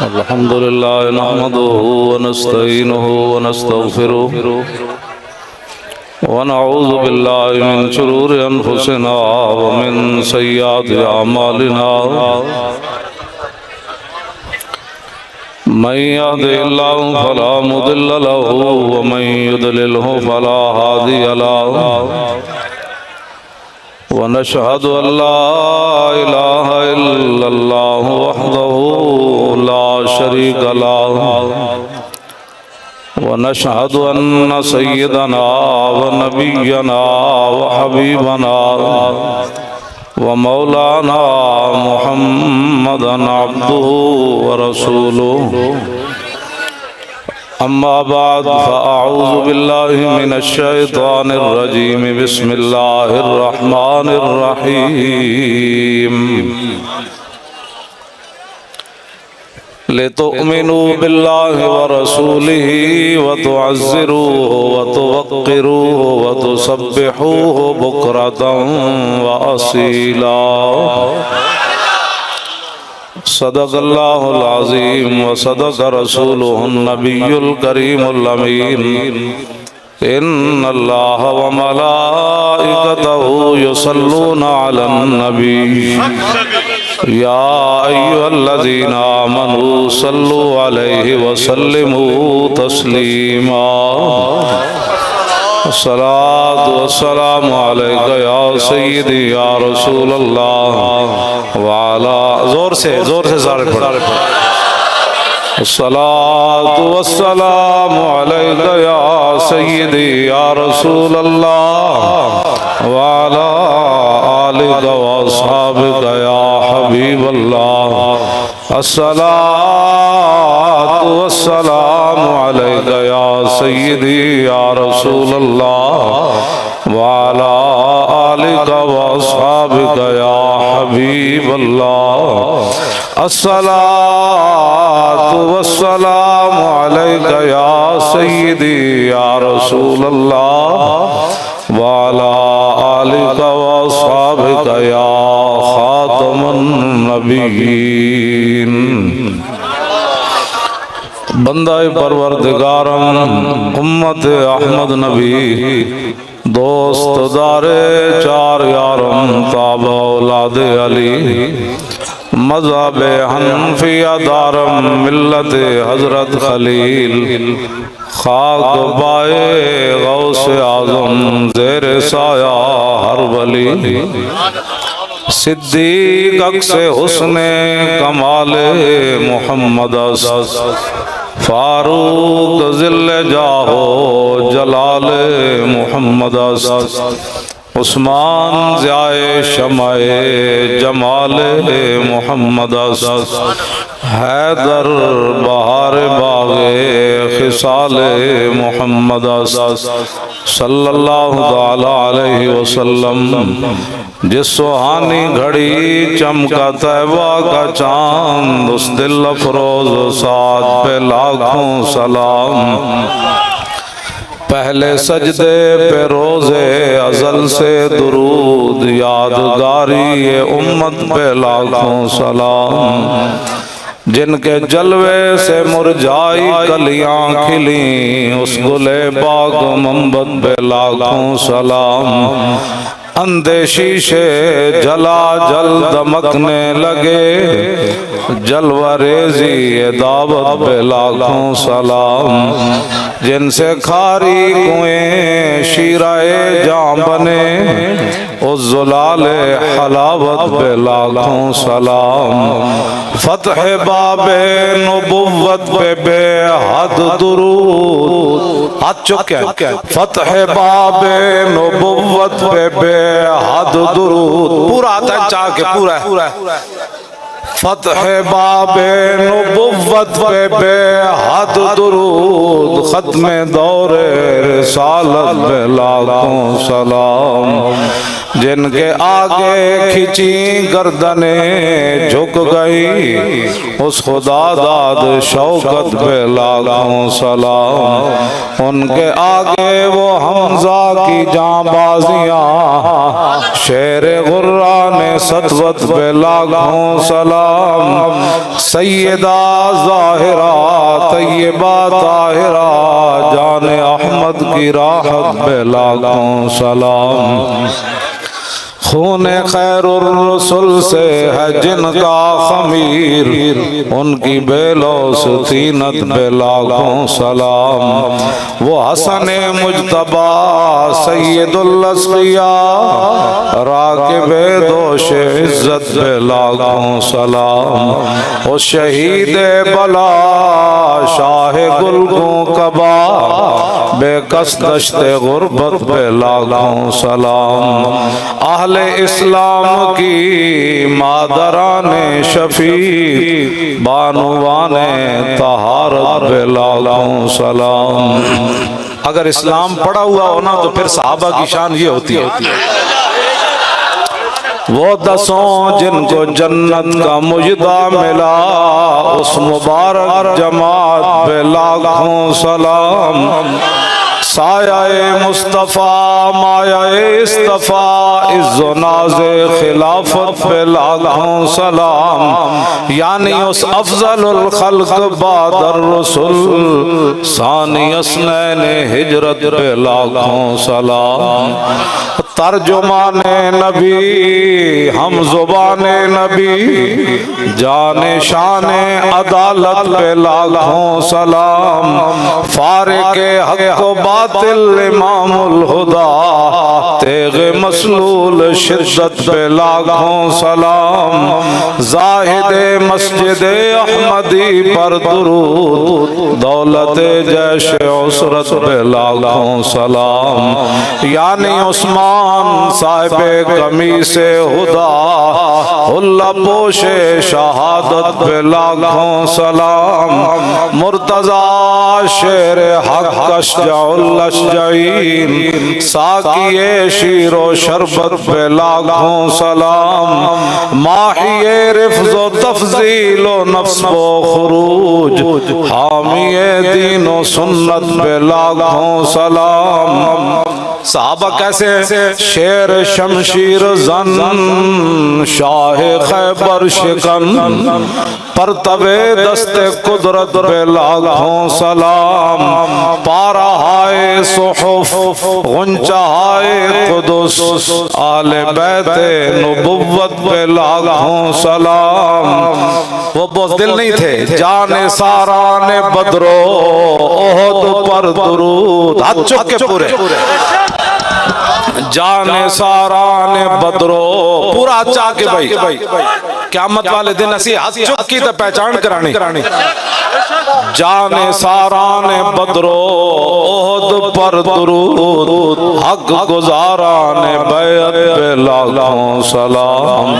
الحمد لله نحمده ونستعينه ونستغفره ونعوذ بالله من شرور أنفسنا ومن سيئات أعمالنا من يهده الله فلا مضل له ومن يضلله فلا هادي له ونشهد أن لا إله إلا الله وحده لا شريك له ونشهد أن سيدنا ونبينا وحبيبنا ومولانا محمدا عبده ورسوله أما بعد فأعوذ بالله من الشيطان الرجيم بسم الله الرحمن الرحيم لتؤمنوا بالله ورسوله وتعزروه وتوقروه وتسبحوه بكرة وأصيلا صدق الله العظيم وصدق رسوله النبي الكريم الأمين إن الله وملائكته يصلون على النبي يا أيها الذين آمنوا صلوا عليه وسلموا تسليما الصلاة والسلام عليك يا سيدي يا رسول الله وعلى زور سے زارے پڑھ الصلاة والسلام عليك يا سيدي يا رسول الله وعلى آلك وأصحابك يا حبيب الله الصلاة والسلام عليك يا سيدي يا رسول الله وعلى آلك وأصحابك يا حبيب الله الصلاة والسلام عليك يا سيدي يا رسول الله وعلى آلك وأصحابك يا خاتم النبيين بندہ پروردگارم امت احمد نبی دوست دار چار یارم تابع اولاد علی مذہب حنفیہ دارم ملت حضرت خلیل خاک بائے غوث اعظم زیر سایہ ہر ولی صدیق عکس حسن کمال محمد فاروق ذل جاہو جلال محمد عثمان ضیائے شمع جمال محمد حیدر بہار باغ خصال محمد صلی اللہ علیہ وسلم جس سہانی گھڑی چمکا طیبہ کا چاند اس دل افروز ساتھ پہ لاکھوں سلام پہلے سجدے پہ روزے ازل سے درود یادگاری امت پہ لاکھوں سلام جن کے جلوے سے مرجائی کلیاں کھلیں اس گلے باغ منبت پہ لاکھوں سلام اندھے شیشے جلا جل دمکنے لگے جلوہ ریزی دعوت پہ لاکھوں سلام جن سے کھاری کنویں شیرائے جاں بنے اس زلال حلاوت پہ لاکھوں سلام فتح باب نبوت پہ بے حد درود ہاتھ چکے فتح باب نبوت پہ بے حد درود پورا آتا ہے چاہ کے پورا ہے فتح باب نبوت پہ بے حد درود ختم دور رسالت پہ لاکھوں سلام جن کے آگے کھچی گردنیں جھک گئی، اس خدا داد شوکت پہ لاکھوں سلام۔ ان کے آگے وہ حمزہ کی جاں بازیاں، شیر غران سطوت پہ لاکھوں سلام۔ سیدہ ظاہرہ طیبہ طاہرہ جان احمد کی راحت پہ لاکھوں سلام۔ خون خیر الرسل سے ہے جن کا خمیر، ان کی بے لوث طینت پہ لاکھوں سلام۔ وہ حسن مجتبی سید الاسقیاء راکب دوش عزت پہ لاکھوں سلام۔ وہ شہید بلا شاہ گلگوں کبا بے کس دشت غربت پہ لاکھوں سلام۔ اہل اسلام کی مادران شفیع بانوان طہارت پہ لاکھوں سلام۔ اگر اسلام پڑا ہوا ہونا تو پھر صحابہ کی شان یہ ہوتی ہے، وہ دسوں جن کو جنت کا مجدہ ملا، اس مبارک جماعت پہ لاکھوں سلام۔ سایہ مصطفیٰ مایہ اصطفیٰ عز و ناز خلافت پہ لاکھوں سلام۔ یعنی اس افضل الخلق بعد الرسل ثانی اثنین ہجرت پہ لاکھوں سلام۔ ترجمان نبی ہم زبان نبی جان شان عدالت پہ لاکھوں سلام۔ فارق حق و باطل امام الہدا تیغ مسلول شدت پہ لاکھوں سلام۔ زاہد مسجد احمدی پر درود دولت جیش عسرت پہ لاکھوں سلام۔ یعنی عثمان صاحب قمیص ہدا اللہ پوش شہادت پہ لاکھوں سلام۔ مرتضی شیر حق اشجع الاشجعین ساقی شیر و شربت پہ لاکھوں سلام۔ ماحی رفض و تفضیل و نفس و خروج حامی دین و سنت پہ لاکھوں سلام۔ صحابہ کیسے ہیں؟ شیر شمشیر زن شاہ خیبر شکن پرتو دست قدرت پہ لاکھوں سلام۔ پارہ ہائے صحف غنچہ ہائے قدس آل بیت نبوت پہ لاکھوں سلام۔ وہ بہت دل نہیں تھے، جان ساران بدرو احد پر درود، ہاتھ چک کے پورے جان ساران بدرو پورا چاہ کے بھائی قیامت والے دن اسی ہاتھ چک کی تو پہچان کرانی۔ جان ساران بدرو احد پر درود حق گزاران بیعت پہ لاکھوں سلام۔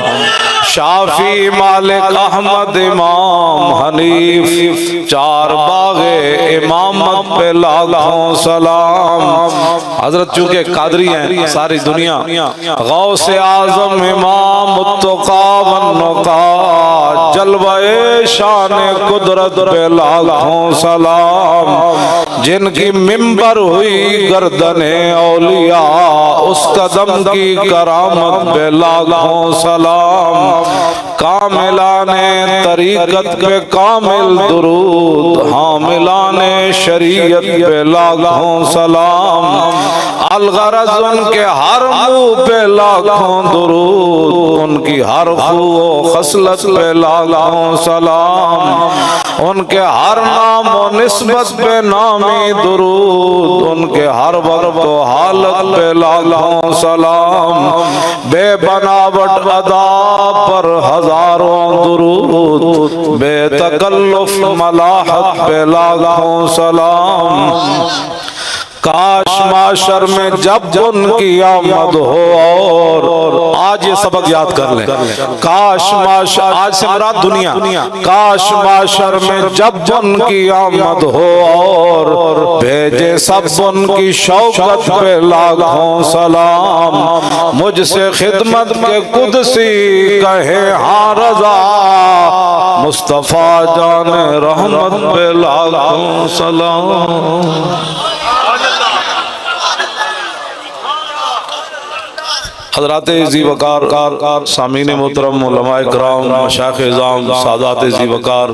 شافی مالک احمد امام حنیف چار باغ امامت پہ لاکھوں سلام۔ حضرت چونکہ قادری ہیں ساری دنیا، غوث اعظم امام التقا والنقا جلوہ شان قدرت پہ لاکھوں سلام۔ جن کی ممبر ہوئی گردن اولیاء اس قدم کی کرامت پہ لاکھوں سلام۔ کاملان طریقت پہ کامل درود حاملان شریعت پہ لاکھوں سلام۔ الغرض ان کے ہر منہ پہ لاکھوں درود، ان کی ہر خو و خصلت پہ لاکھوں سلام۔ ان کے ہر نام و نسبت پہ نامی درود، ان کے ہر وقت و حالت پہ لاکھوں سلام۔ بے بناوٹ ادا پر ہزاروں درود، بے تکلف ملاحت پہ لاکھوں سلام۔ کاش معاشر میں جب ان کی آمد ہو اور آج یہ سبق یاد کر لیں. کاش معاشر، آج سے مراد دنیا، کاش معاشر میں جب ان کی آمد ہو اور بھیجے سب ان کی شوکت پہ لاکھوں سلام. مجھ سے خدمت کے قدسی کہے ہاں رضا، مصطفیٰ جان رحمت پہ لاکھوں سلام. حضرات ذی وقار، سامعین محترم، علماء کرام، مشایخ اعظام، سادات ذی وقار،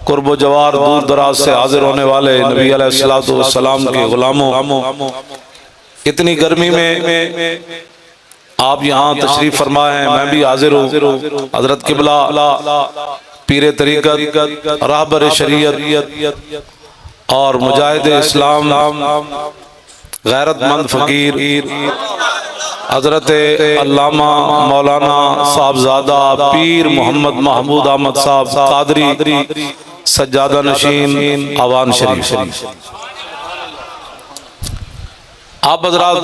قرب و جوار دور دراز سے حاضر ہونے والے نبی علیہ السلام کے غلاموں، اتنی گرمی میں آپ یہاں تشریف فرمائے ہیں، میں بھی حاضر ہوں. حضرت قبلہ پیر طریقت، راہبر شریعت اور مجاہد اسلام، غیرت مند فقیر حضرت علامہ مولانا صاحبزادہ پیر محمد محمود احمد صاحب قادری سجادہ نشین آوان شریف. آپ حضرات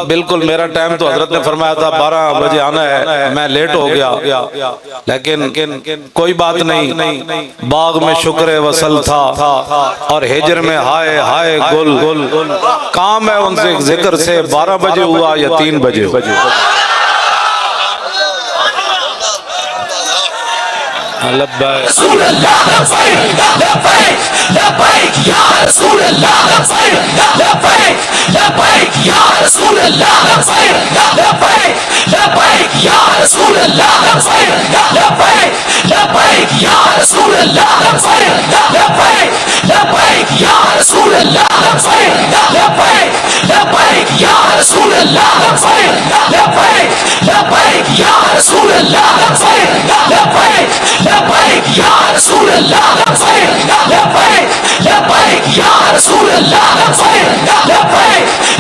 بالکل میرا ٹائم تو حضرت نے فرمایا تھا 12 بجے آنا ہے، میں لیٹ ہو گیا، لیکن کوئی بات نہیں. باغ میں شکر وصل تھا اور ہجر میں ہائے ہائے گل. کام ہے ان سے ذکر سے 12 بجے ہوا یا 3 بجے ہوا. لبیک رسول اللہ لبیک لبیک یا رسول اللہ لبیک لبیک یا رسول اللہ لبیک لبیک یا رسول اللہ لبیک لبیک یا رسول اللہ لبیک لبیک یا رسول اللہ لبیک لبیک یا رسول اللہ لبیک لبیک یا رسول اللہ لبیک لبیک یا رسول اللہ لبیک لبیک یا رسول اللہ لبیک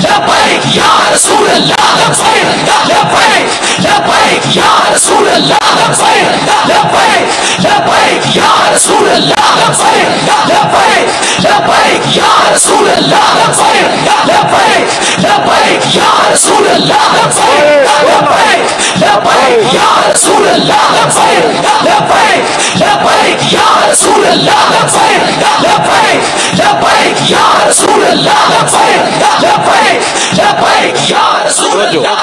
لبیک یا رسول اللہ لبیک لبیک یا رسول اللہ لبیک لبیک یا رسول اللہ لبیک لبیک یا رسول اللہ لبیک لبیک یا رسول اللہ لبیک لبیک یا رسول اللہ لبیک لبیک یا رسول اللہ لبیک لبیک یا رسول اللہ لبیک لبیک یا رسول اللہ.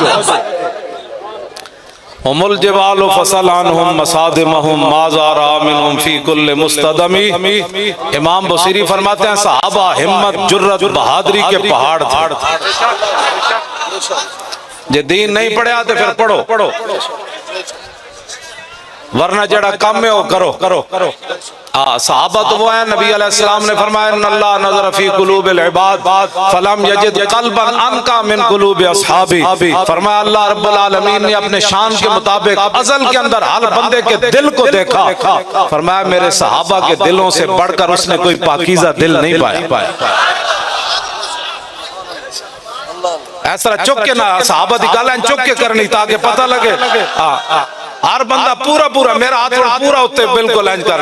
هم الجبال فصل عنهم مصادمهم ما زار منهم في كل مستدم. امام بصیری فرماتے ہیں صحابہ ہمت جرت بہادری کے پہاڑ تھے. جے دین نہیں پڑھے آتے پھر پڑھو، ورنہ جڑا کم میں ہو کرو. صحابہ تو وہ ہیں، نبی علیہ السلام نے فرمایا ان اللہ نظر فی قلوب العباد فلم یجد قلبا انقا من قلوب اصحابی. فرمایا اللہ رب العالمین نے اپنے شان کے مطابق ازل کے اندر ہر بندے کے دل کو دیکھا. فرمایا میرے صحابہ کے دلوں سے بڑھ کر اس نے کوئی پاکیزہ دل نہیں پایا. ایسا چک کے نہ صحابہ دی گالیں چک کے کرنی تاکہ پتہ لگے ہر بندہ پورا میرا ہاتھ پورا ہوتے بالکل اینج کر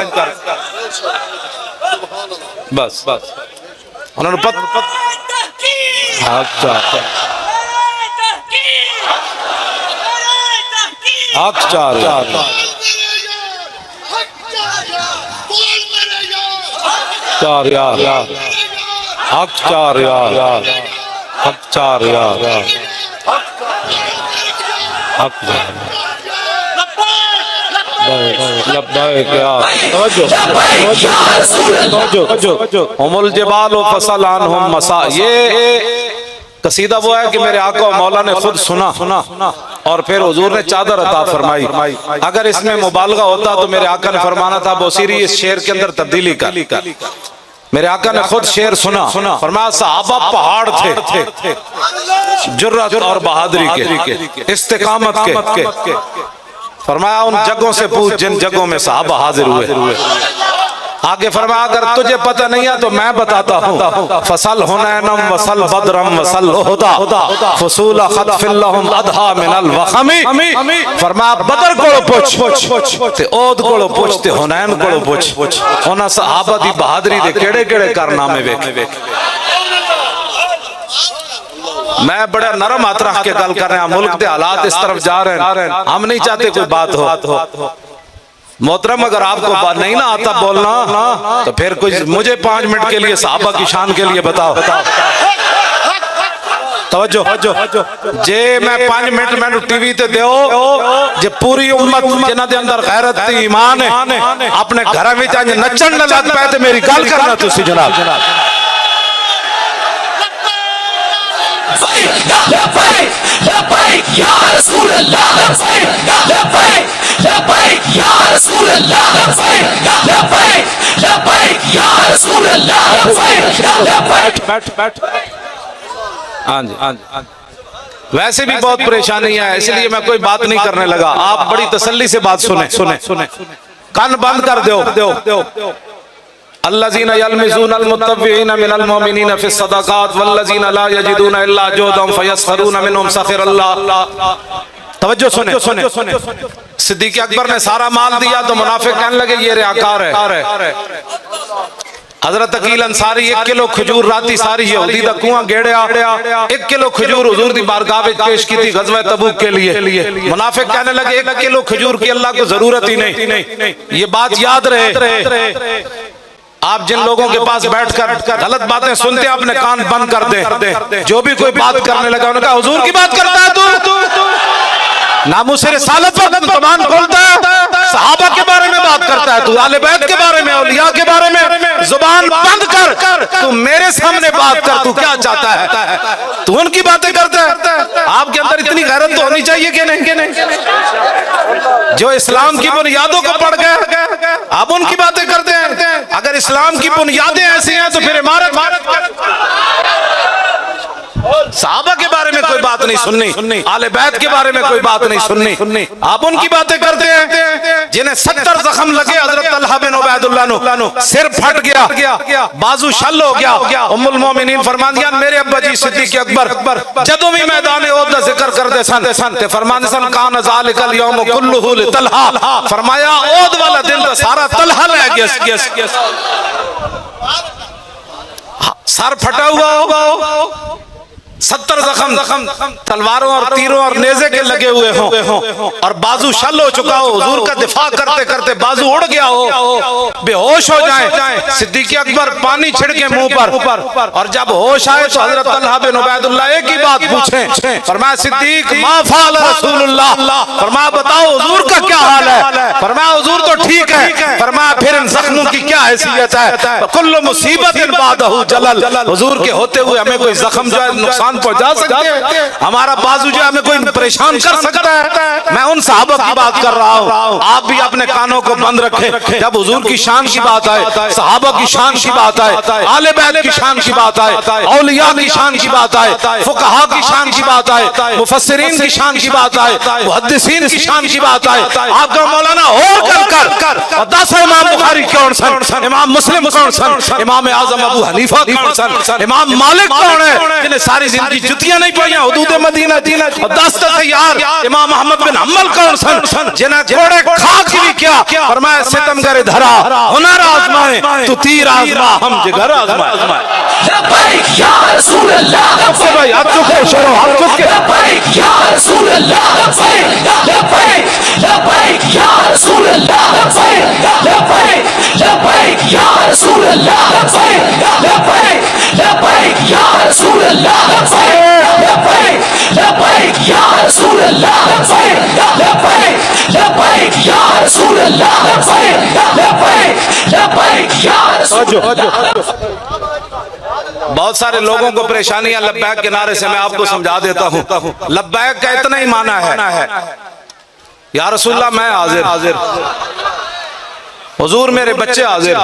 بس انہوں نے حق چار یار حق چار یار حق چار یار حق لبیک یا ہم الجبال فصل عنہم مسا. یہ قصیدہ وہ ہے کہ میرے آقا و مولا نے خود سنا اور پھر حضور نے چادر عطا فرمائی. اگر اس میں مبالغہ ہوتا تو میرے آقا نے فرمانا تھا بوسیری اس شعر کے اندر تبدیلی کر. میرے آقا نے خود شعر سنا، فرمایا صحابہ پہاڑ تھے جرات اور بہادری کے، استقامت کے. فرمایا ان جگہوں سے پوچھ جن جگہوں میں صحابہ حاضر ہوئے. آگے فرمایا اگر تجھے پتہ نہیں ہے تو میں بتاتا ہوں. فصل حنینم وصل بدرم وصل احدا فصول خطف اللہم ادھا من الوخمی. فرمایا بدر کوڑو پوچھ تے اود کوڑو پوچھ تے حنین کوڑو پوچھ. ہونا صحابہ دی بہادری دے کیڑے کیڑے کارنامے ویکھ. میں بڑا نرم ہاتھ رکھ کے گل کر رہے ہیں، ملک دے حالات اس طرف جا رہے ہیں، ہم نہیں چاہتے کوئی بات ہو۔ محترم اگر آپ کو بات نہیں نہ آتا بولنا تو پھر کچھ مجھے 5 منٹ کے لیے صحابہ کی شان کے لیے بتاؤ۔ توجہ جے میں 5 منٹ میں ٹی وی تے دیو جے پوری امت جنہ دے اندر غیرت تے ایمان ہے اپنے گھر میں چاہے نچن نہ لگ پائے تے میری گل کرنا تسی جناب۔ لبیک لبیک یا رسول اللہ، لبیک لبیک یا رسول اللہ، لبیک لبیک یا رسول اللہ، لبیک۔ ہاں جی ویسے بھی بہت پریشانی ہے، اس لیے میں کوئی بات نہیں کرنے لگا، آپ بڑی تسلی سے بات سنیں، کان بند کر دیو۔ الذین یلمزون المتطوعین من المؤمنین فی الصدقات والذین لا یجدون الا جہدهم فیسخرون منهم سخر اللہ۔ توجہ سنیں، صدیق اکبر نے سارا مال دیا تو منافق کہنے لگے یہ ریاکار ہے۔ حضرت عقیل انصاری 1 کلو کھجور راتی ساری یہودی دا کنواں گیڑیا، 1 کلو کھجور حضور دی بارگاہ وچ پیش کی تھی غزوہ تبوک کے لیے۔ منافق کہنے لگے 1 کلو کھجور کی اللہ کو ضرورت ہی نہیں۔ یہ بات یاد رہے، آپ جن لوگوں کے پاس بیٹھ کر غلط باتیں سنتے ہیں اپنے کان بند کر دیں، جو بھی کوئی بات کرنے لگا انہوں نے کہا حضور کی بات کرتا ہے تو ناموس رسالت پر زبان کھولتا ہے، صحابہ کے بارے میں بات کرتا ہے تو اہل بیت کے بارے میں اولیاء کے بارے میں زبان بند کر، تو میرے سامنے بات کر، تو کیا چاہتا ہے؟ تو ان کی باتیں کرتا ہے۔ آپ کے اندر اتنی غیرت تو ہونی چاہیے کہ نہیں؟ جو اسلام کی بنیادوں کو پڑھ گئے آپ ان کی باتیں کرتے ہیں۔ اگر اسلام کی بنیادیں ایسی ہیں تو پھر عمارت صحابہ کے بارے میں کوئی بات نہیں سننی، آل بیت کے بارے میں کوئی بات نہیں سننی، آپ ان کی باتیں کرتے ہیں جنہیں 70 زخم لگے۔ حضرت طلحہ بن عبید اللہ نو سر پھٹ گیا، بازو شل ہو گیا، ام المومنین فرماندیاں میرے ابا جی صدیق اکبر جدوں بھی میدان احد دا ذکر کرتے سن تے فرماندے سن کان ذالک الیوم کلہ لطلحہ، فرمایا احد والا دن تو سارا طلحہ لے گیا، سر پھٹا ہوا ہوگا، 70 زخم تلواروں اور تیروں اور نیزے کے لگے ہوئے ہوں اور بازو شل ہو چکا ہو، حضور کا دفاع کرتے کرتے بازو اڑ گیا ہو، بے ہوش ہو جائیں، صدیق اکبر پانی چھڑکے منہ پر، اور جب ہوش آئے تو حضرت طلحہ بن عبید اللہ ایک ہی بات پوچھیں، فرمایا صدیق ما فعل رسول اللہ، فرمایا بتاؤ حضور کا کیا حال ہے؟ فرمایا حضور تو ٹھیک ہے۔ فرمایا پھر ان زخموں کی کیا حیثیت ہے؟ کل مصیبت بعدہ جلل، حضور کے ہوتے ہوئے ہمیں کوئی زخم جو ہے نقصان پہنچا سکتے ہیں، ہمارا بازو جو ہمیں کوئی پریشان کر سکتا ہے؟ میں ان صحابہ کی بات کر رہا ہوں، آپ بھی اپنے کانوں کو بند رکھیں۔ جب حضور کی شان کی بات آئے، صحابہ کی شان کی بات آئے، آل بیت کی شان کی بات آئے، اولیاء کی شان کی بات آئے، فقہاء کی شان کی بات آئے، مفسرین کی شان کی بات آئے، محدثین کی شان کی بات آئے، آپ کا مولانا اور کر اور 10 امام بخاری کون سن، امام مسلم کون سن، امام اعظم ابو حنیفہ کون سن، امام مالک کون ہے جنہیں ساری زندگی جتیاں نہیں پائیاں حدود مدینہ، اور 10 تیار امام احمد بن حنبل کون سن جنہیں گھوڑے کھاک بھی کیا، فرمایا ستمگر دھرا ہنر آزمائے تو تیر آزما ہم جگر آزمائے۔ لبیک یا رسول اللہ، بھائی آپ چکے شروع آپ چکے، لبیک یا رسول اللہ، لبیک لبیک یا رسول اللہ، لبیک لبیک یا رسول اللہ، لبیک لبیک یا رسول اللہ، لبیک لبیک یا رسول اللہ، لبیک لبیک یا رسول اللہ، لبیک لبیک یا رسول اللہ۔ بہت سارے لوگوں کو پریشانیاں لبیک کے نعرے سے میں آپ کو سمجھا دیتا ہوں۔ لبیک کا اتنا ہی معنی ہے یا رسول اللہ میں حاضر، حضور میرے بچے حاضر،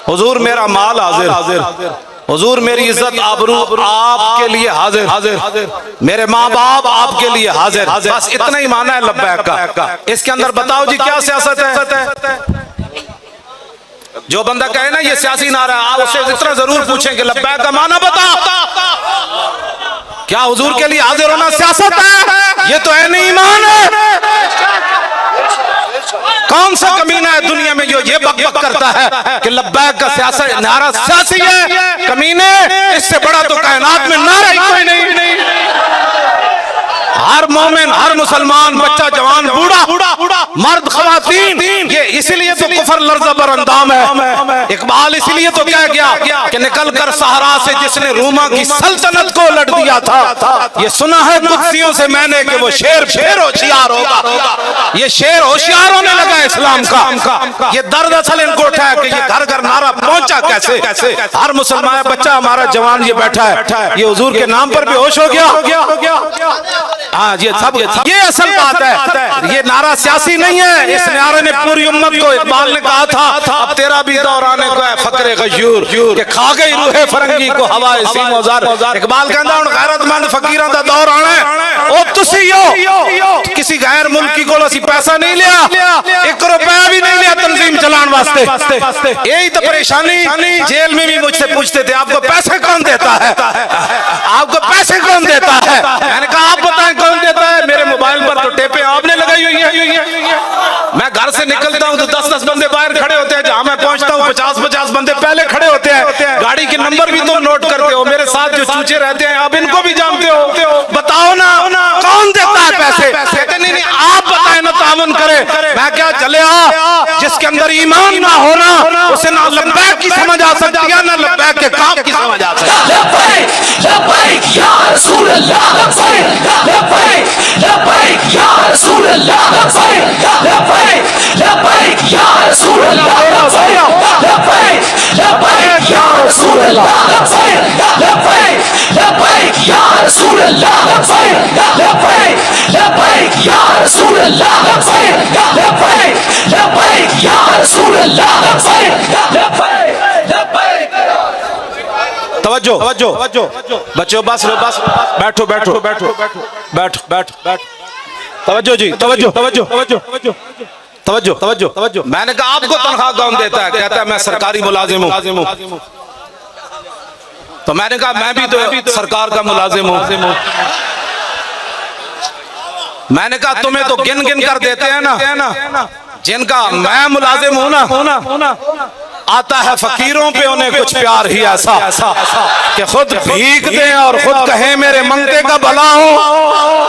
حضور میرا مال حاضر، حضور میری عزت آبرو آپ کے لیے حاضر، میرے ماں باپ آپ کے لیے حاضر، بس اتنا ہی معنی ہے لبیک کا۔ اس کے اندر بتاؤ جی کیا سیاست ہے؟ جو بندہ کہے نا یہ سیاسی نعرہ ہے، آپ اسے اتنا ضرور پوچھیں کہ لبیک کا معنی بتا، کیا حضور کے لیے حاضر ہونا سیاست ہے؟ یہ تو عین ایمان ہے۔ کون سا کمینہ ہے دنیا میں جو یہ بک بک کرتا ہے کہ لبیک کا سیاست نعرہ سیاسی ہے؟ کمینے، اس سے بڑا تو کائنات میں نعرہ ہی کوئی نہیں۔ ہر مومن، ہر مسلمان، بچہ جوان، بوڑھا، مرد، خواتین، یہ اسی لیے تو کفر لرزہ بر اندام ہے۔ اقبال اسی لیے تو کہہ گیا کہ نکل کر صحرا سے جس نے روما کی سلطنت کو لٹ دیا تھا، یہ سنا ہے قدسیوں سے میں نے کہ وہ شیر پھر ہوشیار ہوگا۔ یہ شیر ہوشیار ہونے لگا اسلام کا۔ یہ درد اصل ان کو اٹھا ہے کہ یہ گھر گھر نعرہ پہنچا کیسے؟ ہر مسلمان بچہ ہمارا جوان یہ بیٹھا ہے، یہ حضور کے نام پر بھی ہوش ہو گیا۔ ہاں یہ سب یہ اصل بات ہے، یہ نعرہ سیاسی نہیں ہے۔ اس نعرے نے پوری امت کو، اقبال نے کہا تھا اب تیرا بھی دور آنے کو ہے فقر غیور کہ کھا گئی روح فرنگی کو ہوائے سیم وزار۔ اقبال کہندا ہن غیرت مند فقیراں دا دور آنا ہے، او تسی ہو کسی غیر ملکی کو اسی پیسہ نہیں لیا، 1 روپیہ بھی نہیں لیا تنظیم چلان واسطے۔ یہی تو پریشانی، جیل میں بھی مجھ سے پوچھتے تھے آپ کو پیسے کون دیتا ہے، آپ کو پیسے کون دیتا ہے؟ میں نے کہا آپ بتائیں کون دیتا ہے؟ میرے موبائل پر تو ٹیپیں آپ نے لگائی ہوئی ہیں۔ میں گھر سے نکلتا ہوں تو 10 بندے باہر کھڑے ہوتے ہیں، جہاں میں پہنچتا ہوں 50 بندے پہلے کھڑے ہوتے ہیں۔ گاڑی کے نمبر بھی تم نوٹ کرتے ہو، میرے ساتھ جو چوچے رہتے ہیں آپ ان کو بھی جانتے ہو، بتاؤ نا کون دیتا ہے پیسے؟ کہتے نہیں آپ بتائیں نا، تعاون کرے۔ میں کیا چلے جس کے اندر ایمان نہ ہونا اسے نہ لبیک کی سمجھ آ سکتی ہے نہ لبیک کے کام کی سمجھ آ سکتی ہے۔ لبیک لبیک یا رسول اللہ، لبیک لبیک یا رسول اللہ، لبیک لبیک یا رسول اللہ، لبیک لبیک یا رسول اللہ، لبیک لبیک یا رسول اللہ، لبیک لبیک یا رسول اللہ، لبیک لبیک یا رسول اللہ، لبیک لبیک۔ توجہ بچوں، بس بیٹھو توجہ جی، توجہ۔ میں نے کہا آپ کو تنخواہ کون دیتا ہے؟ کہتا ہے میں سرکاری ملازم ہوں۔ تو میں نے کہا میں بھی تو سرکار کا ملازم ہوں۔ میں نے کہا تمہیں تو گن کر دیتے ہیں نا، جن کا میں ملازم ہوں نا، آتا ہے فقیروں پہ انہیں کچھ پیار ہی ایسا کہ خود بھیک دیں اور خود کہیں میرے منگتے کا بھلا ہو،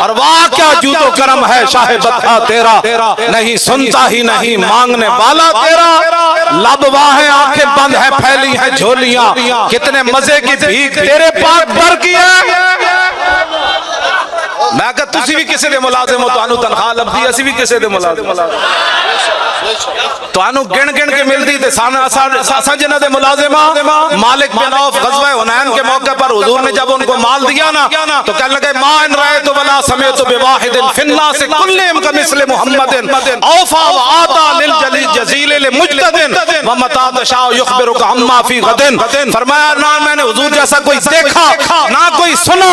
اور واہ کیا جود و کرم ہے شاہ بطحہ تیرا، نہیں سنتا ہی نہیں مانگنے والا تیرا، لب واہیں آنکھیں بند ہیں پھیلی ہیں جھولیاں، کتنے مزے کی بھیک تیرے پاک پر کی ہے۔ میں کہا تسی بھی کسی دے ملازم ہو، تو انو تنخواہ لبدی، اسی بھی کسی دے ملازم، تو انو گن کے ملتی تھے سانجھ نہ دے ملازمہ۔ مالک بن عوف غزوہ حنین کے موقع پر حضور نے جب ان کو مال دیا نا تو کہنے لگے ما ان رأیت ولا سمیت بواحد فی الناس کلہم کمثل محمد اوفا وآتا للجزیل لمجتد ومتا تشاء یخبرک عما فی غد۔ فرمایا نہ میں نے حضور جیسا کوئی دیکھا نہ کوئی سنا،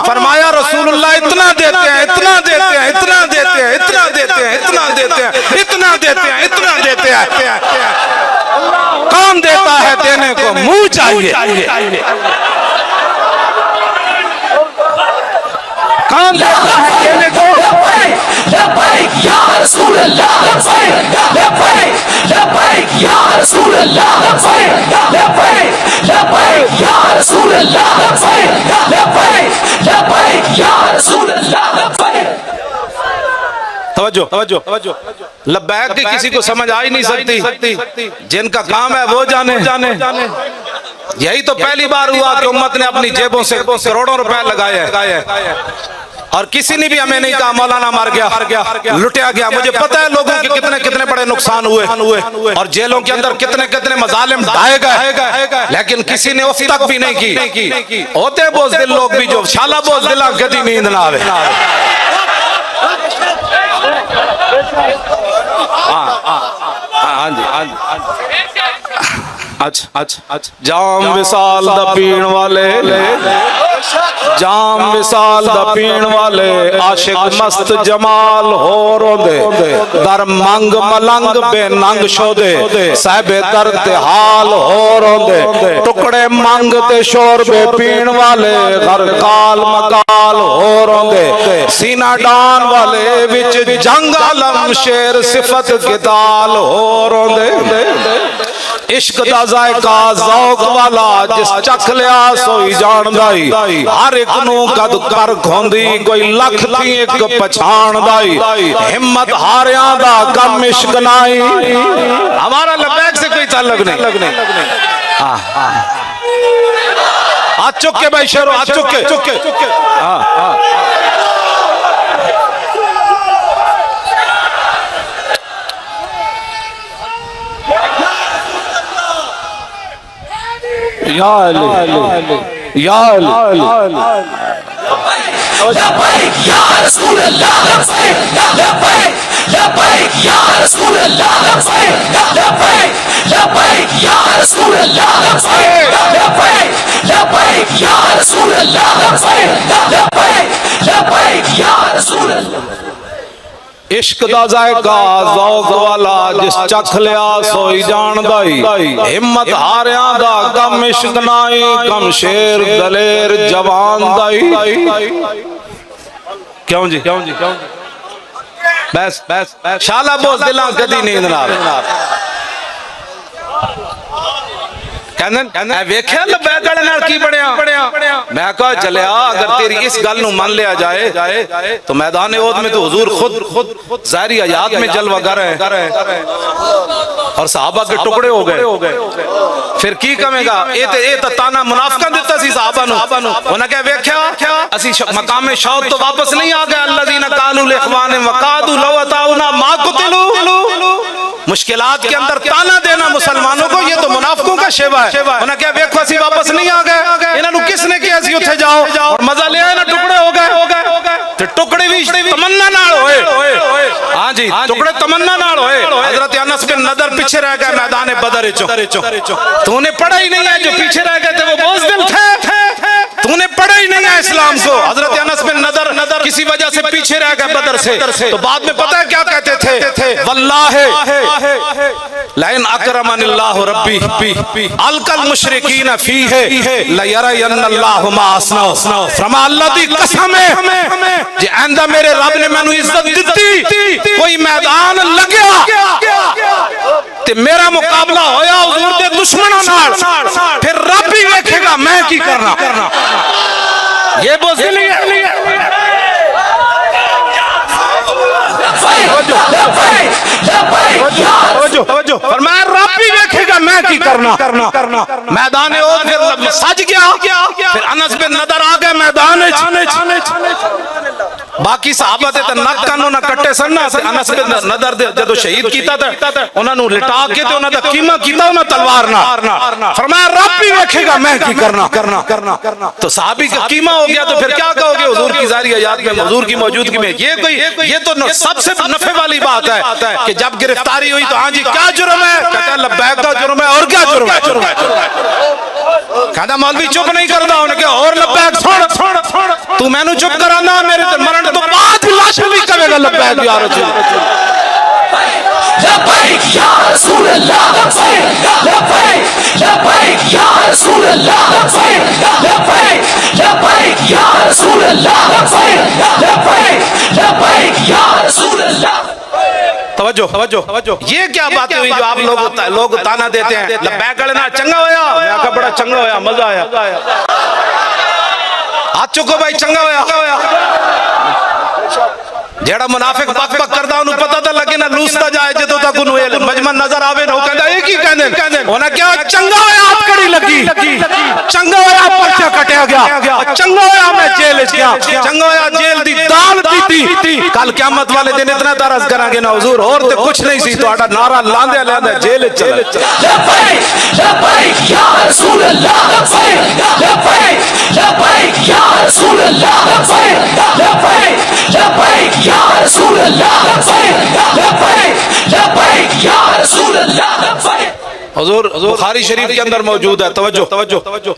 فرمایا رسول اللہ اتنا دیتے ہیں، اتنا دیتے ہیں، اتنا دیتے ہیں، اتنا دیتے ہیں، اتنا دیتے ہیں، اتنا دیتے ہیں، اتنا دیتے ہیں۔ کون دیتا ہے؟ دینے کو منہ چاہیے۔ کون دیتا ہے؟ دینے کو لبیک یا رسول اللہ، لبیک لبیک یا رسول اللہ، لبیک لبیک یا رسول اللہ، لبیک لبیک یا رسول اللہ۔ توجہ، لبیک کی کسی کو سمجھ آ ہی نہیں سکتی، جن کا کام ہے وہ جانے۔ یہی تو پہلی بار ہوا کہ امت نے اپنی جیبوں سے کروڑوں روپے لگائے ہیں، اور کسی نے بھی ہمیں نہیں کہا مولانا مر گیا، لٹیا گیا۔ مجھے پتہ ہے لوگوں کے کتنے بڑے نقصان ہوئے اور جیلوں کے اندر کتنے مظالم ڈھائے گئے، لیکن کسی نے اف تک بھی نہیں کی۔ ہوتے بوزدل لوگ بھی جو شالا بوزدلاں کدی نیند نہ آوے۔ ہاں جی، اچھا جام وصال دا پین والے جام وصال دا پین والے عاشق مست جمال ہو روندے در منگ ملنگ بے ننگ شودے صاحب درد تے حال ہو روندے ٹکڑے منگ تے شور بے پین والے غر کال مکال ہو روندے سینہ ڈان والے وچ جنگ علم شیر صفت کتال ہو روندے عشق دا ذائقہ ذوق والا جس چکھ لیا سوئی جان دائی ہر ایک نو قد کر کھوندی کوئی لکھ تھی ایک پچھان دائی ہمت ہاریاں دا کم عشق نائی ہمارا لبیک سے کوئی تعلق نہیں آج چکے بھائی شہروں آج چکے یا علی یا علی لبیک یا رسول اللہ لبیک لبیک یا رسول اللہ لبیک لبیک یا رسول اللہ لبیک لبیک یا رسول اللہ لبیک لبیک یا رسول اللہ عشق دا ذائقہ ذوق والا جس چکھ لیا سوئی جان دائی ہمت ہاریاں دا کم عشق نائی کم شیر دلیر جوان دائی کیوں جی بس شالا بوز دلاں کدی نیند نہ کہندن اے ویکھیا لبیک والے نال کی بڑیا میں کہا چلیا اگر تیری اس گل نو مان لیا جائے تو میدان احد میں تو حضور خود ظاہری آیات میں جلوہ گر ہے اور صحابہ کے ٹکڑے ہو گئے پھر کی کہے گا اے تے تانا منافقاں دتا سی صحابہ نو انہاں کہ ویکھیا اسی مقام شوق تو واپس نہیں آ گئے الذین قالوا لاخوانہم وقعدوا لو اطاعونا ما قتلوا مشکلات کے اندر تانا دینا مسلمانوں کو یہ تو منافقوں کا شیوا ہے انہاں کہا ویکھو اسی واپس نہیں آ گئے انہاں نو کس نے کہا اسی اتھے جاؤ اور مزہ لے آئے نا ٹکڑے ہو گئے تے ٹکڑے بھی تمنا نال ہوئے ہاں جی ٹکڑے تمنا نال ہوئے حضرت انس بن نضر پیچھے رہ گئے میدان بدر تو نے پڑھا ہی نہیں ہے جو پیچھے رہ گئے تھے وہ بوزدل تھے تو نے پڑھا ہی نہیں ہے اسلام کو حضرت انس بن نضر کسی وجہ سے پیچھے رہ گئے بدر سے تو بعد میں پتہ ہے کیا کہتے تھے واللہ لئن اکرمن اللہ ربی القى المشرکین فیہ لیرین اللہ ما اصنع فرما اللہ دی قسم ہے جی آئندہ میرے رب نے میں نو عزت دیتی کوئی میدان لگیا تے میرا مقابلہ ہویا حضور دے دشمنوں نال پھر رب ہی دیکھے گا میں کی کرنا یہ بزدلی ہے فرمایا رب بھی دیکھے گا میں کی کرنا میدان احد پھر سج گیا پھر انس بن نضر آ گئے میدان باقی صحابہ تے نک کنو نہ کٹے سن نا انس بن نضر جدو شہید کیتا تھا انہاں نو لٹا کے تے انہاں دا کیما کیتا انہاں تلوار نہ فرمایا رب بھی دیکھے گا میں کی کرنا تو صحابی کا کیما ہو گیا تو پھر کیا کہو گے حضور کی ظاہری حیات میں حضور کی موجودگی میں یہ تو سب سے نفع والی بات ہے کہ جب گرفتاری ہوئی تو ہاں جی کیا جرم ہے کہتا ہے لبیک کا جرم ہے اور کیا جرم ہے کہتا مولوی چپ نہیں کرنا انہیں کہ اور لبیک چھوڑ تو میں نو چپ کرانا میرے مرن تو بعد لاش بھی کہے گا لبیک یا رسول لبیک یا رسول اللہ لبیک لبیک یا رسول اللہ لبیک لبیک یا رسول اللہ لبیک لبیک یا رسول اللہ توجہ یہ کیا باتیں ہوئی جو آپ لوگ تانا دیتے ہیں لبیک والے نا چنگا ہویا میں کہا بڑا چنگا ہویا مزہ آیا ہاتھ چکو بھائی چنگا ہویا جیڑا منافق بک بک کردہ انہوں پتہ تھا لگے نہ لوستا جائے جدو تک انہوں مجمع نظر آوے نہ کہندہ ایک ہی کہندے انہوں کیا چنگا ہویا آپ کڑی لگی چنگا ہویا پرچہ کٹیا گیا چنگا ہویا میں جیل اس گیا چنگا ہویا جیل دی دال پیتی کل قیامت والے دن اتنا درس کریں گے نا حضور اور تے کچھ نہیں سی تو آٹا نعرہ لاندے جیل چلے لبیک لبیک یا رسول اللہ لبیک لبیک یا رسول اللہ لبیک لبیک یا رسول اللہ لبیک لبیک یا رسول اللہ حضور بخاری شریف کے اندر موجود ہے. توجہ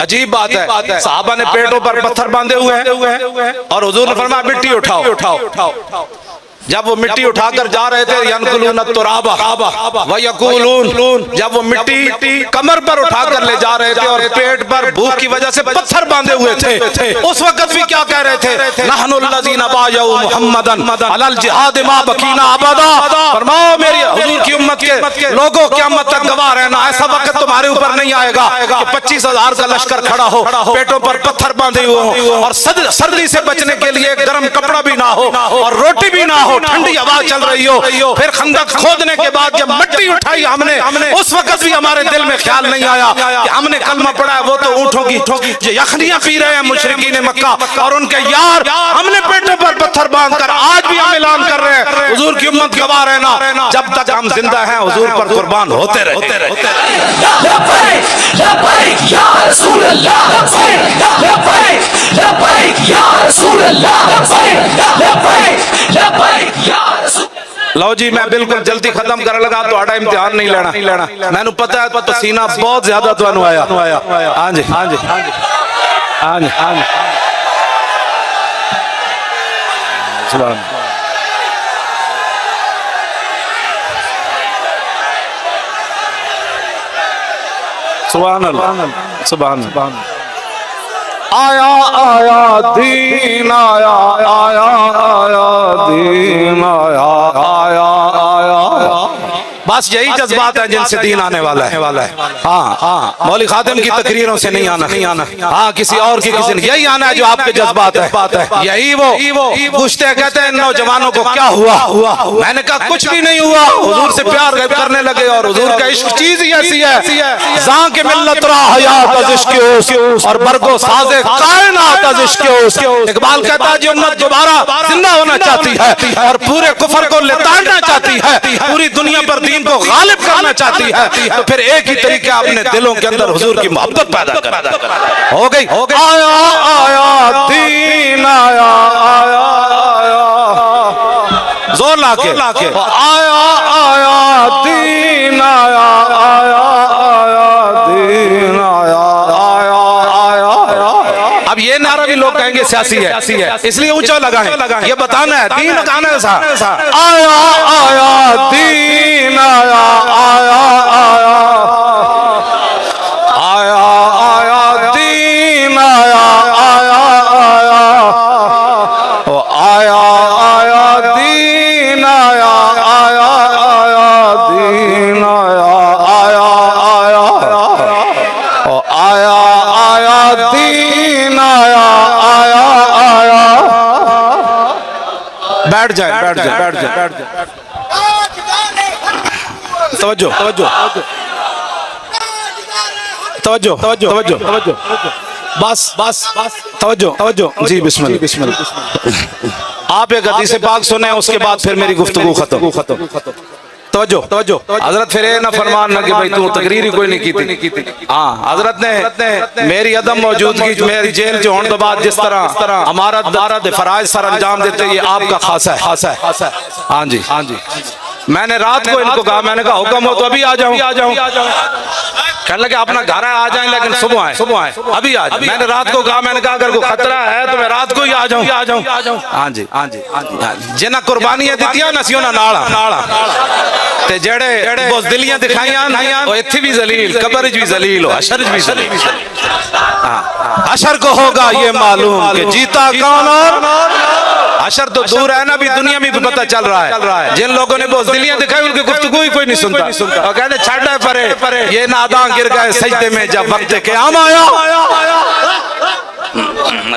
عجیب بات ہے, صحابہ نے پیٹوں پر پتھر باندھے ہوئے ہیں اور حضور نے فرمایا مٹی اٹھاؤ. جب وہ مٹی اٹھا کر جا رہے تھے ینقلون التراب ویقولون, جب وہ مٹی کمر پر اٹھا کر لے جا رہے تھے اور پیٹ پر بھوک کی وجہ سے پتھر باندھے ہوئے تھے, اس وقت بھی کیا کہہ رہے تھے, نحن الذین بایعوا محمدا علی الجہاد ما بقینا ابدا. فرماؤ میری حضور کی امت کے لوگوں قیامت تک گواہ رہنا, ایسا وقت تمہارے اوپر نہیں آئے گا کہ 25,000 کا لشکر کھڑا ہو, پیٹوں پر پتھر باندھے ہوئے ہوں اور سردی سے بچنے کے لیے گرم کپڑا بھی نہ ہو اور روٹی بھی نہ ہو, ٹھنڈی ہوا چل رہی ہو. پھر خندق کھودنے کے بعد جب مٹی اٹھائی ہم نے, اس وقت بھی ہمارے دل میں خیال نہیں آیا کہ ہم نے کلمہ پڑھا ہے, وہ تو اونٹوں کی جو یخنیاں پی رہے ہیں مشرکین مکہ اور ان کے یار, ہم نے پیٹوں پر پتھر باندھ کر آج بھی ہم اعلان کر رہے ہیں حضور کی امت گواہ رہنا, جب تک ہم زندہ ہیں حضور پر قربان ہوتے رہتے. لبیک لبیک یا رسول اللہ, لبیک لبیک یا رسول اللہ, لبیک لبیک یا رسول. لو جی میں بالکل جلدی ختم کرنے لگا, تو آڑا امتحان نہیں لینا, میں نے پتہ ہے پسینہ بہت زیادہ تو انو آیا. ہاں جی سبحان سبحان اللہ سبحان اللہ. آیا دین آیا دین آیا. بس یہی جذبات ہیں جن سے دین آنے والا ہے. ہاں مولوی خادم کی تقریروں سے نہیں آنا, ہاں کسی اور کی کسی نہیں, یہی آنا ہے جو آپ کے جذبات ہے. یہی وہ پوچھتے ہیں, کہتے ہیں نوجوانوں کو کیا ہوا, میں نے کہا کچھ بھی نہیں ہوا, حضور سے پیار کرنے لگے اور حضور کا عشق چیز ہی ایسی ہے, زاں کے ملت را حیات از عشق اور برگو ساز کائنات از عشق. اقبال کہتا ہے جو امت دوبارہ زندہ ہونا چاہتی ہے اور پورے کفر کو لتاڑنا چاہتی ہے, پوری دنیا پر دین کو غالب کرنا چاہتی ہے, تو پھر ایک ہی طریقہ اپنے دلوں کے اندر حضور کی محبت پیدا کرنا. ہو گئی آیا دین آیا زور لا کے آیا دین آیا دین آیا. اب یہ نعرہ بھی لوگ کہیں گے سیاسی ہے, اس لیے اونچا لگائیں, یہ بتانا ہے دین لگانا ہے. آیا دین آیا دین آیا دین بیٹھ جائے. توجہ بس توجہ جی بسم اللہ. آپ ایک حدیث پاک سنیں, اس کے بعد پھر میری گفتگو ختم. توجہ حضرت پھر نہ فرمان نہ کہ بھئی تو تقریر ہی کوئی نہیں کی تھی. ہاں حضرت نے میری عدم موجودگی, میری جیل جو ہونے کے بعد جس طرح امارت فرائض سر انجام دیتے, یہ آپ کا خاصہ ہے. ہاں جی میں نے رات کو ان کو کہا, میں نے کہا حکم ہو تو ابھی آ جاؤں. کہنے لگے اپنا گھر ہے آ جائیں, لیکن صبح آئیں ابھی آ جائیں. میں نے رات کو کہا, میں نے کہا اگر کوئی خطرہ ہے تو میں رات کو ہی آ جاؤں. ہاں جی جنہ قربانیاں دیتیاں نسیوں نہ ناڑا تے جڑے بزدلیاں دکھائیاں وہ اتھی بھی ذلیل, قبر بھی ذلیل, حشر بھی ذلیل. حشر کو ہوگا یہ معلوم کہ جیتا کون اور حشر تو دور ہے نا, بھی دنیا میں بھی پتہ چل رہا ہے. جن لوگوں نے بزدلیاں دکھائی ان کی گفتگو ہی کوئی نہیں سنتا, اور کہتے چھڑ ہے پرے یہ ناداں گر گئے سجدے میں جب وقت قیام آیا.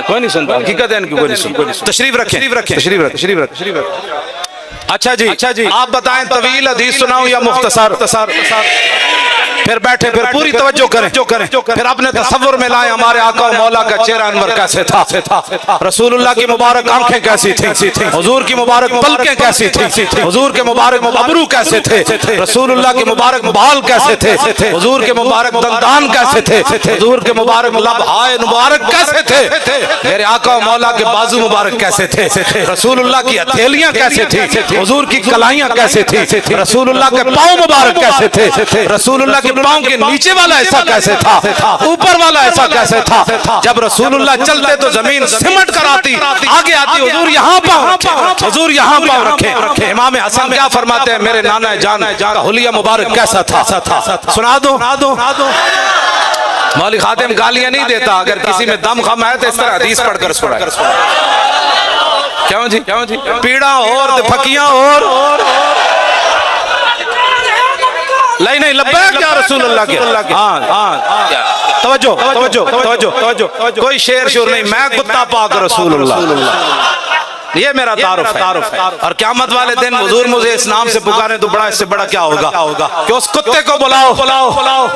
کوئی نہیں سنتا, حقیقت ہے ان کی کوئی نہیں سنتا. تشریف رکھیں. اچھا جی آپ بتائیں طویل حدیث سناؤں یا مختصر؟ پھر بیٹھے, پھر پوری توجہ کریں, پھر اپنے تصور میں لائیں ہمارے آقا و مولا کا چہرہ انور کیسے تھا, رسول اللہ کی مبارک آنکھیں کیسی تھیں, حضور کی مبارک پلکیں کیسی تھیں, حضور کے مبارک ابرو کیسے تھے, رسول اللہ کے مبارک بال کیسے تھے, حضور کے مبارک دندان کیسے تھے, حضور کے مبارک لبہائے مبارک کیسے تھے, میرے آقا و مولا کے بازو مبارک کیسے تھے, رسول اللہ کی ہتھیلیاں کیسے تھیں, حضور کی کلائیاں کیسے تھیں, رسول اللہ کے پاؤں مبارک کیسے تھے, رسول اللہ کی پاؤں کے نیچے والا ایسا کیسے تھا, اوپر والا ایسا کیسے تھا. جب رسول اللہ چلتے تو زمین سمٹ کر آتی, آگے آتی حضور یہاں پاؤں رکھے, حضور یہاں پاؤں رکھے. امام حسن کیا فرماتے ہیں, میرے نانا جان کا حلیہ مبارک کیسا تھا, سنا دو. مولوی خاتم گالیاں نہیں دیتا, اگر کسی میں دم خم ہے تو اس طرح حدیث پڑھ کر سنائے. کیوں جی, پیڑا اور پھکیاں اور نہیں لبیک یا رسول اللہ کے. ہاں توجہ, کوئی شیر شور نہیں, میں کتا پاک رسول اللہ, یہ میرا تعارف ہے. اور قیامت والے دن حضور مجھے اس نام سے پکارے تو بڑا, اس سے بڑا کیا ہوگا کہ اس کتے کو بلاؤ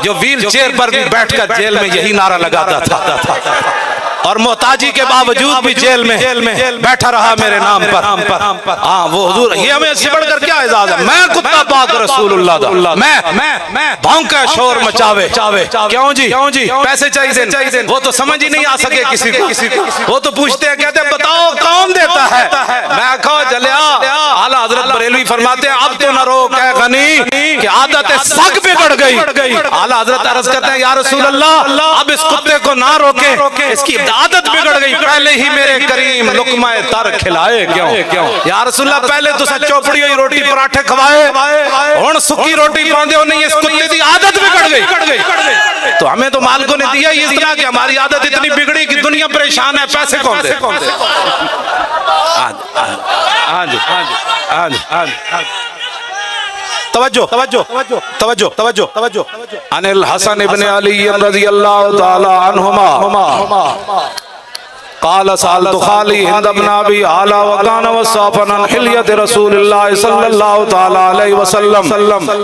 جو ویل چیئر پر بھی بیٹھ کر جیل میں یہی نعرہ لگاتا تھا اور محتاجی کے باوجود بھی جیل میں بیٹھا رہا میرے نام پر. ہاں وہ حضور, یہ ہمیں اس سے بڑھ کر کیا اعزاز ہے. میں کتا پاک رسول اللہ دا, میں بھونکا شور مچاوے. کیوں جی, پیسے چاہیے, وہ تو سمجھ ہی نہیں آ سکے کسی کو. وہ تو پوچھتے ہیں, کہتے ہیں بتاؤ کون دیتا ہے. میں کہا جلیا, اعلیٰ حضرت بریلوی فرماتے ہیں اب تو نہ رو کہ غنی کہ عادت سگ بگڑ گئی. اعلیٰ حضرت عرض کرتے ہیں یا رسول اللہ اب اس کتے کو نہ روکے, اس کی عادت بگڑ گئی, پہلے ہی میرے کریم لقمہ تر کھلائے. کیوں یا رسول اللہ, پہلے تو سچ چوپڑی ہوئی روٹی پراٹھے کھوائے, ہن سکی روٹی پاندے ہو نہیں, اس کتے دی عادت بگڑ گئی. تو ہمیں تو مالکوں نے دیا ہی اس طرح کہ ہماری عادت اتنی بگڑی کہ دنیا پریشان ہے, پیسے کون دے. توجہ. عن الحسن ابن علی رضی اللہ تعالی عنہما قال سألت خالي هند بن أبي علا وكان وصافا عن حلية رسول الله صلى الله تعالى عليه وسلم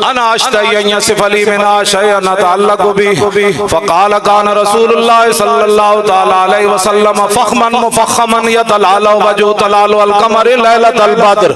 أنا أشتهي أن يصف لي منها شيئا أتعلق به فقال كان رسول الله صلى الله تعالى عليه وسلم فخما مفخما يتلالى وجهه تلالى القمر ليلة البدر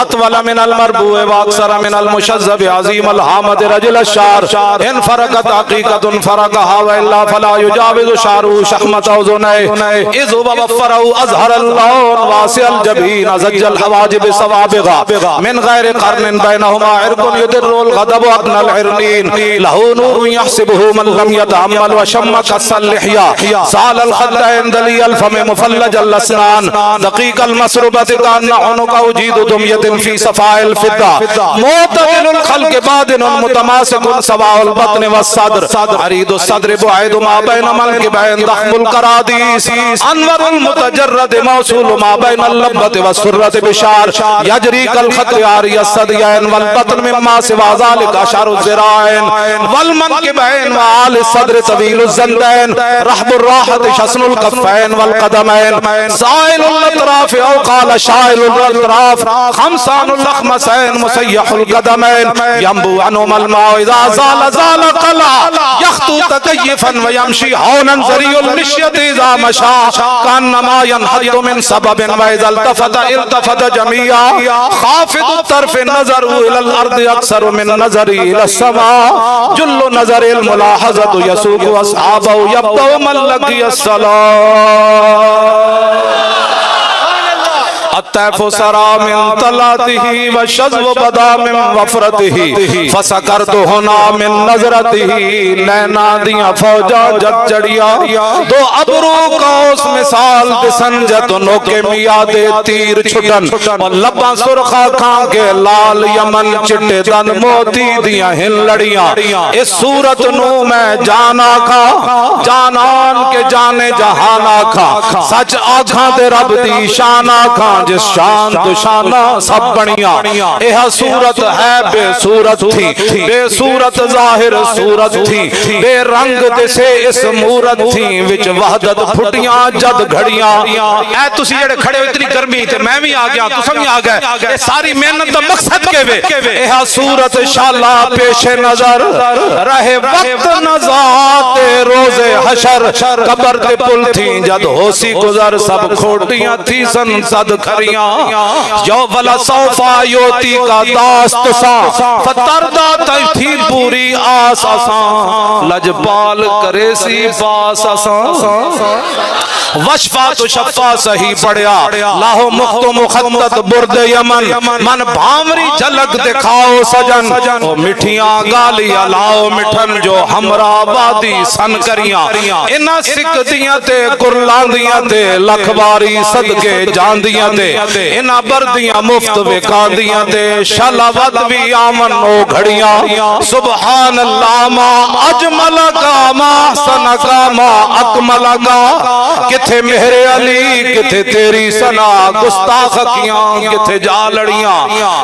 أطول من المربوع وأكثر من المشذب عظيم الحامد رجل الشعر إن فرقت حقيقة فرقها وإلا فلا يجاوز شعره شحمة أذنيه ووفره أزهر اللون واسع الجبين زج الحواجب سوابغا من غير قرن بينهما عرق يدر الغضب أقنى العرنين له نور يحسبه من لم يتأمل وشم كس اللحية سال الخدين دلي الفم مفلج الأسنان دقيق المسربة كأن عنق جيد دمية في صفاء الفضة معتدل الخلق بادن متماسك سواء البطن والصدر عريض الصدر بعيد ما بين منكبين ضخم الكراديس انور المتجرد موصول ما بين اللبة والسرة بشار يجري كالخط عاري الصديين والبطن مما سوى ذلك أشعر الزراعين والمنكبين وعال الصدر طويل الزندين رحب الراحة شسن الكفين والقدمين سائل الأطراف أو قال شائل الأطراف خمسان الأخمسين مسيح القدمين ينبو عنهما الماء إذا زال قلع يخطو تكيفا ويمشي هونا زري المشية إذا مشى كأنما ينحط من سبب وإذا التفت جميعا خافض الطرف النظر إلى الأرض أكثر من نظر إلى السماء جل نظر الملاحظة يسوق أصحابه يبدأ من لقي الصلاة الطيف سرى من طلاته والشذب بدا من وفرته فسكرت هنا من نظرته لینا دیا فوجا جگ چڑیا دو ابرو قوس مثال بسنجت نوکے میاد تیر چھٹن اور لباں سرخا کھان کے لال یمن چٹے دن موتی دیا ہن لڑیاں اس صورت نو میں جانا کھا جانان کے جانے جہانا کھا سچ آنکھاں دے رب دی شانا کھا جس شان تو شانہ سب بڑیاں یہ صورت ہے بے صورت تھی بے صورت ظاہر صورت تھی بے رنگ دسے اس مورت تھی وچ وحدت پھٹیاں جد گھڑیاں اے تسی جڑے کھڑے ہو اتنی گرمی تے میں بھی آ گیا تسا بھی آ گئے یہ ساری محنت دا مقصد کے وے یہ صورت شالا پیش نظر رہے وقت نزات روز حشر قبر تے پل تھی جد ہوسی گزر سب کھوٹیاں تھی سن صد کھریاں جو ولا صوفا یوتی کا داست سا فتردہ تھی پوری آس آسان لجبال کرے سی باس آسان وشفا تو شفا صحیح پڑیا لاہو مخت و مخطط برد یمن من بھامری جھلک دکھاؤ سجن او مٹھیاں گالیاں لاؤ مٹھن جو ہمراہ وادی سن کریاں انہاں سکھ دیاں تے قرلان دیاں تے لکھ باری صدقے جان دیاں تے انہاں بردیاں مفت وکان دیاں تے شلاوت بھی آمن او گھڑیاں سبحان اللہ ما اجمل کا ما حسن کا ما اکمل کا کتھے مہر علی کتھے تیری سنا گستاخ کیاں کتھے جا لڑیاں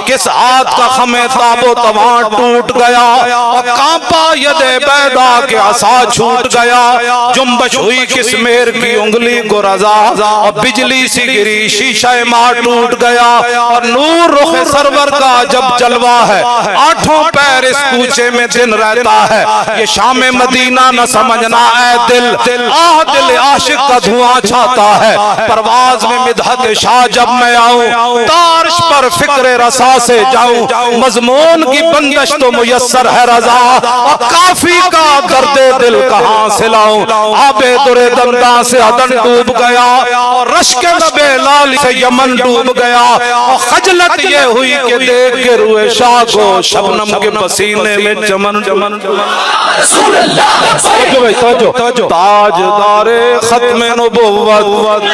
کس ہاتھ کا خمیں تاب و توان ٹوٹ گیا اور کانپا ید بیدا کے عصا چھوٹ گیا جنبش ہوئی کس مہر کی انگلی کو رضا اور بجلی سی گری شیشہ ماں ٹوٹ گیا اور نور رخ سرور کا جب جلوہ ہے آٹھوں پیر اس کوچے میں دن رہتا ہے یہ شام مدینہ نہ سمجھنا اے دل دل عاشق کا دھواں چھاتا ہے پرواز میں مدحت شاہ جب میں آؤں تارش پر فکر رسا سے جاؤں مضمون کی بندش تو میسر ہے رضا اور کافی کا درد دل کہاں سے لاؤں آب در دمداں سے عدن ڈوب گیا اور رشک نبے لال سے یمن ڈوب گیا اور خجلت یہ ہوئی کہ دیکھ کے روئے شاہ کو شبنم کے پسینے میں چمن رسول اللہ تاجدار ختم نبوت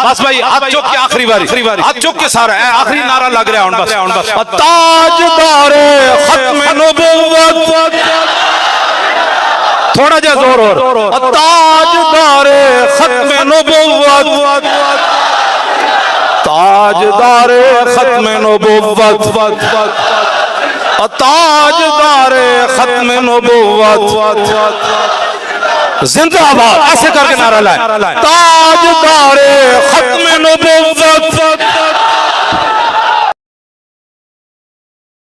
بس بھائی ہاتھ چوک کے آخری باری ہاتھ چوک کے سارا ہے آخری نعرہ لگ رہا ہے بس تاجدار ختم نبوت تھوڑا جا زور اور تاجدار ختم نبوت تاجدار ختم نبوت تاجدار ختم نبوت زندہ آباد ایسے کر کے نعرہ لائے تاجدار ختم نبوت